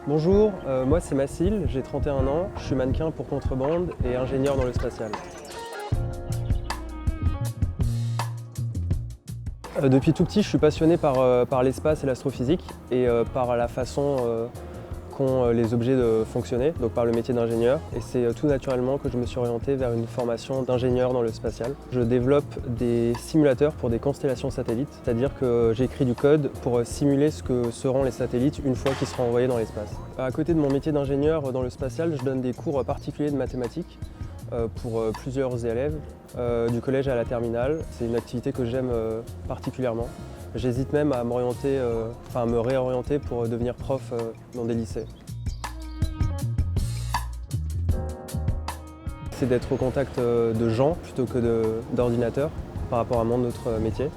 Bonjour, moi c'est Mathilde, j'ai 31 ans, je suis mannequin pour Contrebande et ingénieur dans le spatial. Depuis tout petit, je suis passionné par l'espace et l'astrophysique et par la façon qu'ont les objets de fonctionner, donc par le métier d'ingénieur. Et c'est tout naturellement que je me suis orienté vers une formation d'ingénieur dans le spatial. Je développe des simulateurs pour des constellations satellites, c'est-à-dire que j'écris du code pour simuler ce que seront les satellites une fois qu'ils seront envoyés dans l'espace. À côté de mon métier d'ingénieur dans le spatial, je donne des cours particuliers de mathématiques pour plusieurs élèves, du collège à la terminale. C'est une activité que j'aime particulièrement. J'hésite même à me réorienter pour devenir prof dans des lycées. C'est d'être au contact de gens plutôt que d'ordinateurs par rapport à mon autre métier.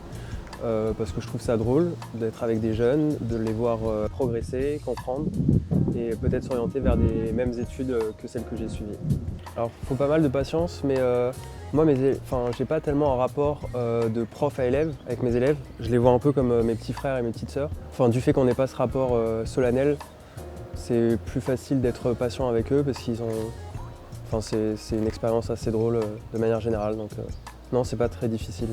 Parce que je trouve ça drôle d'être avec des jeunes, de les voir progresser, comprendre et peut-être s'orienter vers des mêmes études que celles que j'ai suivies. Alors il faut pas mal de patience, mais moi j'ai pas tellement un rapport de prof à élève avec mes élèves. Je les vois un peu comme mes petits frères et mes petites sœurs. Du fait qu'on n'ait pas ce rapport solennel, c'est plus facile d'être patient avec eux parce c'est une expérience assez drôle de manière générale. Donc non, c'est pas très difficile.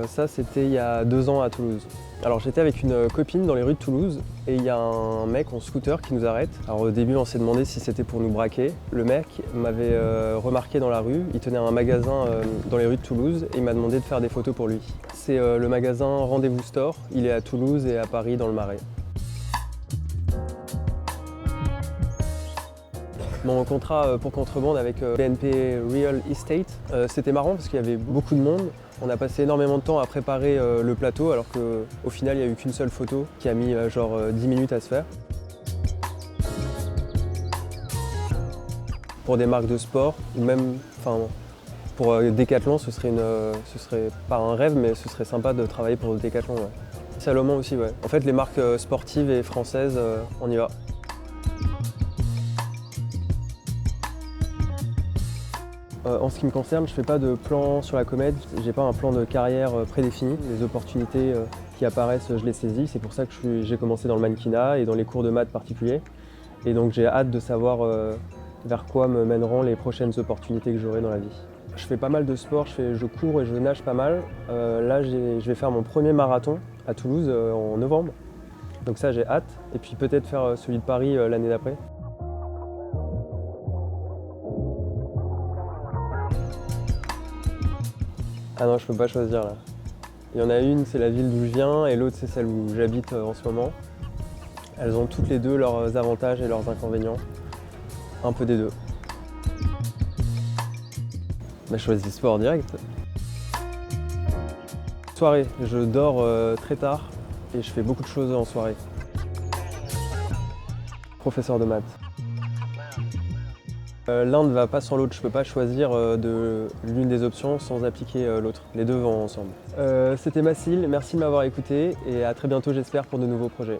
Ça, c'était il y a 2 ans à Toulouse. Alors j'étais avec une copine dans les rues de Toulouse et il y a un mec en scooter qui nous arrête. Alors au début on s'est demandé si c'était pour nous braquer. Le mec m'avait remarqué dans la rue, il tenait un magasin dans les rues de Toulouse et il m'a demandé de faire des photos pour lui. C'est le magasin Rendez-vous Store, il est à Toulouse et à Paris dans le Marais. Mon contrat pour Contrebande avec BNP Real Estate, c'était marrant parce qu'il y avait beaucoup de monde. On a passé énormément de temps à préparer le plateau alors qu'au final il n'y a eu qu'une seule photo qui a mis 10 minutes à se faire. Pour des marques de sport ou même pour Decathlon, ce serait pas un rêve mais ce serait sympa de travailler pour Decathlon. Ouais. Salomon aussi, ouais. En fait les marques sportives et françaises, on y va. En ce qui me concerne, je ne fais pas de plan sur la comète, j'ai pas un plan de carrière prédéfini. Les opportunités qui apparaissent, je les saisis. C'est pour ça que j'ai commencé dans le mannequinat et dans les cours de maths particuliers. Et donc j'ai hâte de savoir vers quoi me mèneront les prochaines opportunités que j'aurai dans la vie. Je fais pas mal de sport, je cours et je nage pas mal. Là, je vais faire mon premier marathon à Toulouse en novembre. Donc ça, j'ai hâte. Et puis peut-être faire celui de Paris l'année d'après. Ah non, je peux pas choisir là. Il y en a une, c'est la ville d'où je viens, et l'autre, c'est celle où j'habite en ce moment. Elles ont toutes les deux leurs avantages et leurs inconvénients. Un peu des deux. Bah, je choisis sport direct. Soirée, je dors très tard et je fais beaucoup de choses en soirée. Professeur de maths. L'un ne va pas sans l'autre, je ne peux pas choisir l'une des options sans appliquer l'autre. Les deux vont ensemble. C'était Mathilde, merci de m'avoir écouté et à très bientôt j'espère pour de nouveaux projets.